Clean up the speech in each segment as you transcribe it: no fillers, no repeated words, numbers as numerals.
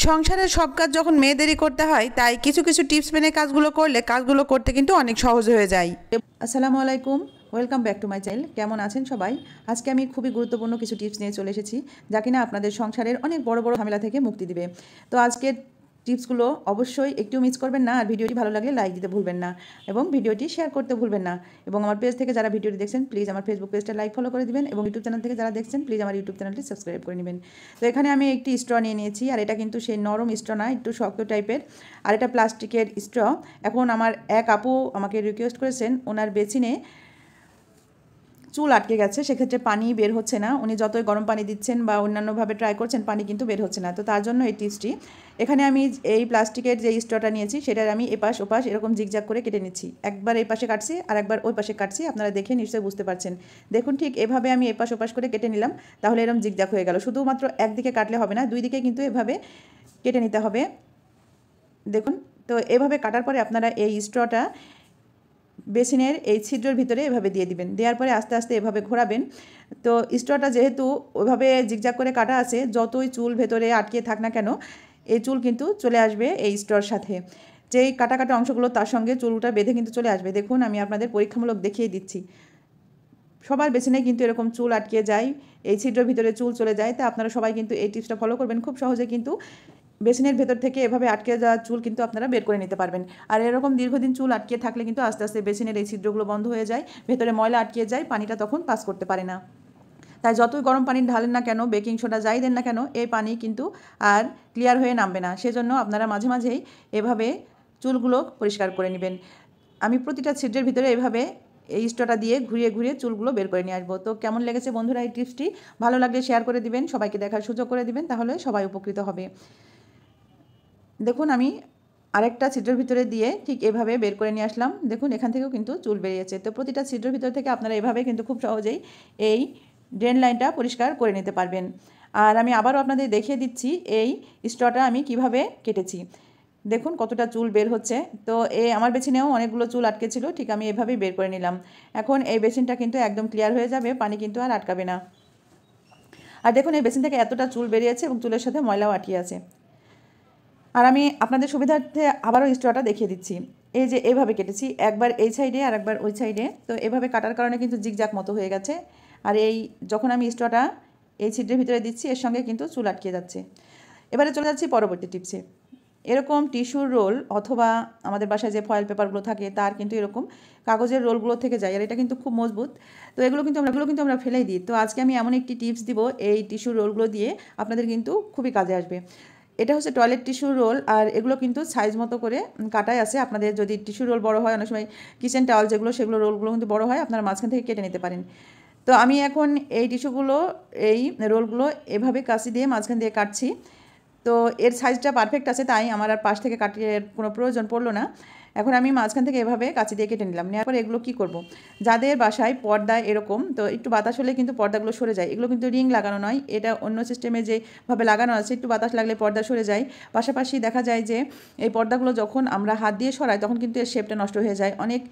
সংসারের সব কাজ যখন মেয়েদেরই করতে হয়, তাই কিছু কিছু টিপস মেনে কাজগুলো করলে কাজগুলো করতে কিন্তু অনেক সহজ হয়ে যায়। আসসালামু আলাইকুম, welcome back to my channel. কেমন আছেন সবাই? আজকে আমি খুবই গুরুত্বপূর্ণ কিছু টিপস নিয়ে চলে এসেছি, যা কিনা আপনাদের সংসারের অনেক বড় বড় ঝামেলা থেকে মুক্তি দিবে। তো আজকের টিপসগুলো অবশ্যই একটু মিস করবেন না, আর ভিডিওটি ভালো লাগলে লাইক দিতে ভুলবেন না এবং ভিডিওটি শেয়ার করতে ভুলবেন না। এবং আমার পেজ থেকে যারা ভিডিওটি দেখছেন, প্লিজ আমার ফেসবুক পেজটা লাইক ফলো করে দিবেন, এবং ইউটিউব চ্যানেল থেকে যারা দেখছেন, প্লিজ আমার ইউটিউব চ্যানেলটি সাবস্ক্রাইব করে নেবেন। তো এখানে আমি একটি স্ট্র নিয়ে নিয়েছি, আর এটা কিন্তু সেই নরম স্ট্র না, একটু শক্ত টাইপের, আর এটা প্লাস্টিকের স্ট্র। এখন আমার এক আপু আমাকে রিকোয়েস্ট করেছেন, ওনার বেসিনে চুল আটকে গেছে, সেক্ষেত্রে পানি বের হচ্ছে না। উনি যতই গরম পানি দিচ্ছেন বা অন্যান্যভাবে ট্রাই করছেন, পানি কিন্তু বের হচ্ছে না। তো তার জন্য এই টিপসটি, এখানে আমি এই প্লাস্টিকের যে স্ট্রটা নিয়েছি, সেটার আমি এপাশ ওপাশ এরকম জিগজাগ করে কেটে নিচ্ছি। একবার এই পাশে কাটছি আর একবার ওই পাশে কাটছি, আপনারা দেখে নিশ্চয়ই বুঝতে পারছেন। দেখুন, ঠিক এভাবে আমি এপাশ ওপাশ করে কেটে নিলাম, তাহলে এরকম জিগজাগ হয়ে গেল। শুধুমাত্র একদিকে কাটলে হবে না, দুই দিকে কিন্তু এভাবে কেটে নিতে হবে। দেখুন, তো এভাবে কাটার পরে আপনারা এই স্ট্রটা বেসিনের এই ছিদ্রের ভিতরে এভাবে দিয়ে দিবেন। দেওয়ার পরে আস্তে আস্তে এভাবে ঘোরাবেন। তো স্ট্রটা যেহেতু ওইভাবে জিগজাগ করে কাটা আছে, যতই চুল ভেতরে আটকে থাক না কেন, এই চুল কিন্তু চলে আসবে এই স্ট্রর সাথে। যেই কাটা কাটা অংশগুলো, তার সঙ্গে চুলটা বেঁধে কিন্তু চলে আসবে। দেখুন, আমি আপনাদের পরীক্ষামূলক দেখিয়ে দিচ্ছি। সবার বেসিনে কিন্তু এরকম চুল আটকে যায়, এই ছিদ্রের ভিতরে চুল চলে যায়। তা আপনারা সবাই কিন্তু এই টিপসটা ফলো করবেন, খুব সহজে কিন্তু বেসিনের ভেতর থেকে এভাবে আটকে যাওয়া চুল কিন্তু আপনারা বের করে নিতে পারবেন। আর এরকম দীর্ঘদিন চুল আটকে থাকলে কিন্তু আস্তে আস্তে বেসিনের এই ছিদ্রগুলো বন্ধ হয়ে যায়, ভেতরে ময়লা আটকে যায়, পানিটা তখন পাস করতে পারে না। তাই যতই গরম পানি ঢালেন না কেন, বেকিং সোডা যাই দেন না কেন, এই পানি কিন্তু আর ক্লিয়ার হয়ে নামবে না। সেজন্য আপনারা মাঝে মাঝেই এভাবে চুলগুলো পরিষ্কার করে নেবেন। আমি প্রতিটা ছিদ্রের ভিতরে এভাবে এই স্ট্রটা দিয়ে ঘুরিয়ে ঘুরিয়ে চুলগুলো বের করে নিয়ে আসবো। তো কেমন লেগেছে বন্ধুরা এই টিপসটি? ভালো লাগলে শেয়ার করে দিবেন, সবাইকে দেখার সুযোগ করে দিবেন, তাহলে সবাই উপকৃত হবে। দেখুন, আমি আরেকটা ছিদ্রের ভিতরে দিয়ে ঠিক এভাবে বের করে নিয়ে আসলাম। দেখুন, এখান থেকেও কিন্তু চুল বেরিয়েছে। তো প্রতিটা ছিদ্রের ভিতর থেকে আপনারা এভাবে কিন্তু খুব সহজেই এই ড্রেন লাইনটা পরিষ্কার করে নিতে পারবেন। আর আমি আবারও আপনাদের দেখিয়ে দিচ্ছি এই স্ট্রটা আমি কিভাবে কেটেছি। দেখুন কতটা চুল বের হচ্ছে। তো আমার বেসিনেও অনেকগুলো চুল আটকে ছিল, ঠিক আমি এভাবেই বের করে নিলাম। এখন এই বেসিনটা কিন্তু একদম ক্লিয়ার হয়ে যাবে, পানি কিন্তু আর আটকাবে না। আর দেখুন, এই বেসিন থেকে এতটা চুল বেরিয়েছে এবং চুলের সাথে ময়লাও আটকে আছে। আর আমি আপনাদের সুবিধার্থে আবারও স্ট্রটা দেখিয়ে দিচ্ছি। এই যে এইভাবে কেটেছি, একবার এই সাইডে আর একবার ওই সাইডে। তো এভাবে কাটার কারণে কিন্তু জিগজাগ মতো হয়ে গেছে। আর এই যখন আমি স্ট্রটা এই ছিদ্রের ভিতরে দিচ্ছি, এর সঙ্গে কিন্তু চুল আটকে যাচ্ছে। এবারে চলে যাচ্ছি পরবর্তী টিপসে। এরকম টিস্যুর রোল অথবা আমাদের বাসায় যে ফয়েল পেপারগুলো থাকে, তার কিন্তু এরকম কাগজের রোলগুলো থেকে যায়, আর এটা কিন্তু খুব মজবুত। তো এগুলো কিন্তু আমরা ফেলেই দিই। তো আজকে আমি এমন একটি টিপস দিব, এই টিস্যুর রোলগুলো দিয়ে আপনাদের কিন্তু খুবই কাজে আসবে। এটা হচ্ছে টয়লেট টিস্যু রোল, আর এগুলো কিন্তু সাইজ মতো করে কাটাই আছে। আপনাদের যদি টিস্যু রোল বড় হয়, অনেক সময় কিচেন টাওয়াল যেগুলো, সেগুলো রোলগুলো কিন্তু বড় হয়, আপনারা মাঝখান থেকে কেটে নিতে পারেন। তো আমি এখন এই টিস্যুগুলো, এই রোলগুলো এভাবে কাঁচি দিয়ে মাঝখান দিয়ে কাটছি। তো এর সাইজটা পারফেক্ট আছে, তাই আমার আর পাশ থেকে কাটিয়ে কোনো প্রয়োজন পড়লো না। এখন আমি মাঝখান থেকে এভাবে কাঁচি দিয়ে কেটে নিলাম। নেওয়ার পরে এগুলো কী করব, যাদের বাসায় পর্দা এরকম, তো একটু বাতাস হলে কিন্তু পর্দাগুলো সরে যায়। এগুলো কিন্তু রিং লাগানো নয়, এটা অন্য সিস্টেমে যেভাবে লাগানো আছে, একটু বাতাস লাগলে পর্দা সরে যায়। পাশাপাশি দেখা যায় যে এই পর্দাগুলো যখন আমরা হাত দিয়ে সরাই, তখন কিন্তু এর শেপটা নষ্ট হয়ে যায়, অনেক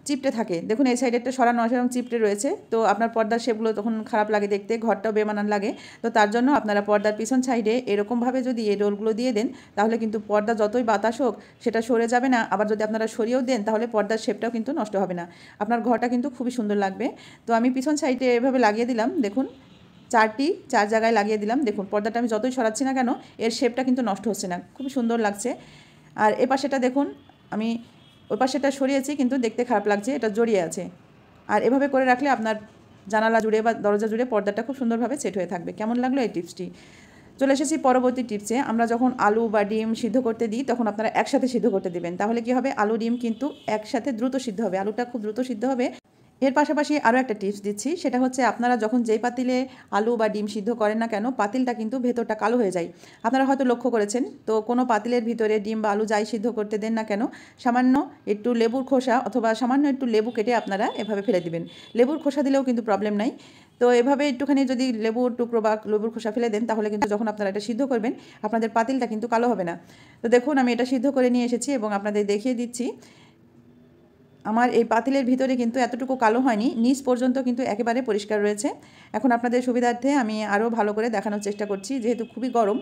চিপটে থাকে। দেখুন, এই সাইডে একটা সরানো আছে এবং চিপটে রয়েছে। তো আপনার পর্দার শেপগুলো তখন খারাপ লাগে দেখতে, ঘরটাও বেমানান লাগে। তো তার জন্য আপনারা পর্দার পিছন সাইডে এরকমভাবে যদি এই রোলগুলো দিয়ে দেন, তাহলে কিন্তু পর্দা যতই বাতাস হোক সেটা সরে যাবে না। আবার যদি আপনারা সরিয়েও দেন, তাহলে পর্দার শেপটাও কিন্তু নষ্ট হবে না, আপনার ঘরটা কিন্তু খুবই সুন্দর লাগবে। তো আমি পিছন সাইডে এভাবে লাগিয়ে দিলাম। দেখুন, চার জায়গায় লাগিয়ে দিলাম। দেখুন, পর্দাটা আমি যতই সরাচ্ছি না কেন, এর শেপটা কিন্তু নষ্ট হচ্ছে না, খুবই সুন্দর লাগছে। আর এ পাশেটা দেখুন, আমি ওই পাশেটা সরিয়েছি কিন্তু দেখতে খারাপ লাগছে, এটা জড়িয়ে আছে। আর এভাবে করে রাখলে আপনার জানালা জুড়ে বা দরজা জুড়ে পর্দাটা খুব সুন্দরভাবে সেট হয়ে থাকবে। কেমন লাগলো এই টিপসটি? চলে এসেছি পরবর্তী টিপসে। আমরা যখন আলু বা ডিম সিদ্ধ করতে দিই, তখন আপনারা একসাথে সিদ্ধ করতে দেবেন। তাহলে কি হবে, আলু ডিম কিন্তু একসাথে দ্রুত সিদ্ধ হবে, আলুটা খুব দ্রুত সিদ্ধ হবে। এর পাশাপাশি আরও একটা টিপস দিচ্ছি, সেটা হচ্ছে আপনারা যখন যেই পাতিলে আলু বা ডিম সিদ্ধ করেন না কেন, পাতিলটা কিন্তু ভেতরটা কালো হয়ে যায়। আপনারা হয়তো লক্ষ্য করেছেন। তো কোনো পাতিলের ভিতরে ডিম বা আলু যাই সিদ্ধ করতে দেন না কেন, সামান্য একটু লেবুর খোসা অথবা সামান্য একটু লেবু কেটে আপনারা এভাবে ফেলে দিবেন। লেবুর খোসা দিলেও কিন্তু প্রবলেম নাই। তো এভাবে একটুখানি যদি লেবুর টুকরো বা লেবুর খোসা ফেলে দেন, তাহলে কিন্তু যখন আপনারা এটা সিদ্ধ করবেন, আপনাদের পাতিলটা কিন্তু কালো হবে না। তো দেখুন, আমি এটা সিদ্ধ করে নিয়ে এসেছি এবং আপনাদের দেখিয়ে দিচ্ছি। আমার এই পাতিলের ভিতরে কিন্তু এতটুকু কালো হয়নি, নিচ পর্যন্ত কিন্তু একেবারে পরিষ্কার রয়েছে। এখন আপনাদের সুবিধার্থে আমি আরও ভালো করে দেখানোর চেষ্টা করছি, যেহেতু খুবই গরম।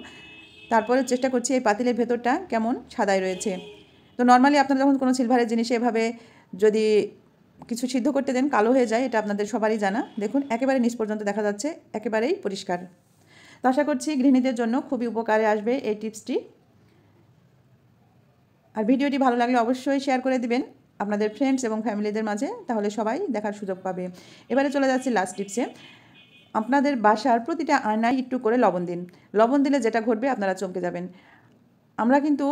তারপরে চেষ্টা করছি এই পাতিলের ভেতরটা কেমন সাদাই রয়েছে। তো নর্মালি আপনারা যখন কোনো সিলভারের জিনিসে এভাবে যদি কিছু সিদ্ধ করতে দেন কালো হয়ে যায়, এটা আপনাদের সবারই জানা। দেখুন একেবারে নিচ পর্যন্ত দেখা যাচ্ছে, একেবারেই পরিষ্কার। তো আশা করছি গৃহিণীদের জন্য খুবই উপকারে আসবে এই টিপসটি। আর ভিডিওটি ভালো লাগলে অবশ্যই শেয়ার করে দিবেন আপনাদের ফ্রেন্ডস এবং ফ্যামিলিদের মাঝে, তাহলে সবাই দেখার সুযোগ পাবে। এবারে চলে যাচ্ছি লাস্ট টিপসে। আপনাদের বাসার প্রতিটা আয়নায় একটু করে লবণ দিন। লবণ দিলে যেটা ঘটবে আপনারা চমকে যাবেন। আমরা কিন্তু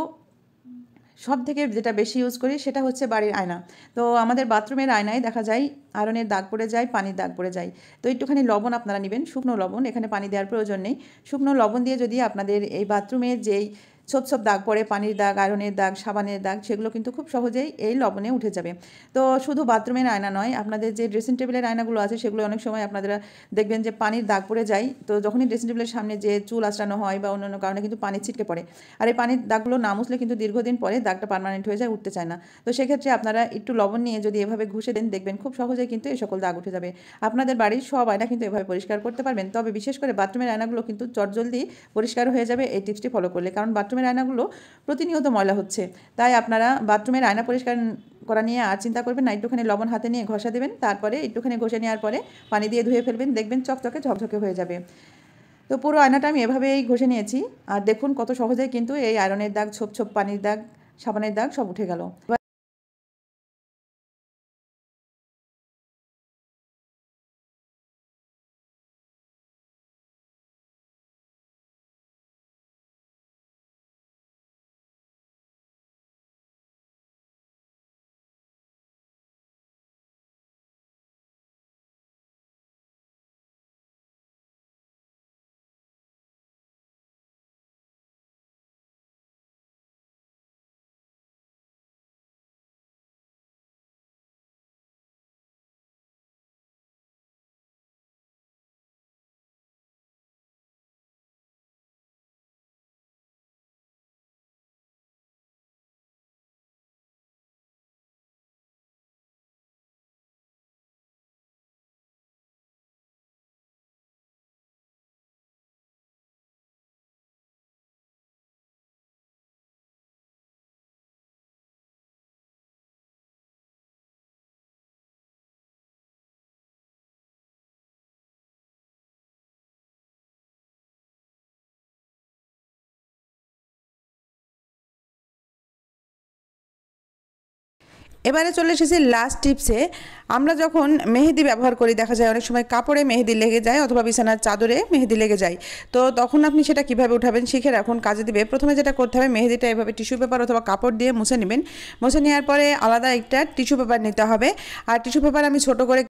সব থেকে যেটা বেশি ইউজ করি সেটা হচ্ছে বাড়ির আয়না। তো আমাদের বাথরুমের আয়নায় দেখা যায় আয়রনের দাগ পড়ে যায়, পানির দাগ পড়ে যায়। তো একটুখানি লবণ আপনারা নেবেন, শুকনো লবণ, এখানে পানি দেওয়ার প্রয়োজন নেই। শুকনো লবণ দিয়ে যদি আপনাদের এই বাথরুমের যেই ছোপ ছোপ দাগ পড়ে, পানির দাগ, আয়রনের দাগ, সাবানের দাগ, সেগুলো কিন্তু খুব সহজেই এই লবণে উঠে যাবে। তো শুধু বাথরুমের আয়না নয়, আপনাদের যে ড্রেসিং টেবিলের আয়নাগুলো আছে সেগুলো অনেক সময় আপনারা দেখবেন যে পানির দাগ পড়ে যায়। তো যখনই ড্রেসিং টেবিলের সামনে যে চুল আঁচড়ানো হয় বা অন্যান্য কারণে কিন্তু পানি ছিটকে পড়ে, আর এই পানির দাগগুলো না মুছলে কিন্তু দীর্ঘদিন পরে দাগটা পার্মানেন্ট হয়ে যায়, উঠতে চায় না। তো সেক্ষেত্রে আপনারা একটু লবণ নিয়ে যদি এভাবে ঘষে দেন, দেখবেন খুব সহজেই কিন্তু এই সকল দাগ উঠে যাবে। আপনাদের বাড়ির সব আয়না কিন্তু এভাবে পরিষ্কার করতে পারবেন। তবে বিশেষ করে বাথরুমের আয়নাগুলো কিন্তু চটজলদি পরিষ্কার হয়ে যাবে এই টিপসটি ফলো করলে, কারণ বাথরুমের আয়নাগুলো প্রতিনিয়ত ময়লা হচ্ছে। তাই আপনারা বাথরুমের আয়না পরিষ্কার করা নিয়ে আর চিন্তা করবেন না, একটুখানি লবণ হাতে নিয়ে ঘষা দেবেন, তারপরে একটুখানি ঘষে নেওয়ার পরে পানি দিয়ে ধুয়ে ফেলবেন, দেখবেন চকচকে ঝকঝকে হয়ে যাবে। তো পুরো আয়নাটা আমি এভাবেই ঘষে নিয়েছি, আর দেখুন কত সহজেই কিন্তু এই আয়রনের দাগ, ছোপ ছোপ পানির দাগ, সাবানের দাগ সব উঠে গেল। এবারে চলে এসেছি লাস্ট টিপসে। আমরা যখন মেহেদি ব্যবহার করি, দেখা যায় অনেক সময় কাপড়ে মেহেদি লেগে যায় অথবা বিছানার চাদরে মেহেদি লেগে যায়। তো তখন আপনি সেটা কিভাবে উঠাবেন শিখে রাখুন, কাজে দিবে। প্রথমে যেটা করতে হবে, মেহেদিটা এভাবে টিস্যু পেপার অথবা কাপড় দিয়ে মুছে নেবেন। মুছে নেওয়ার পরে আলাদা একটা টিস্যু পেপার নিতে হবে, আর টিস্যু পেপার আমি ছোট করে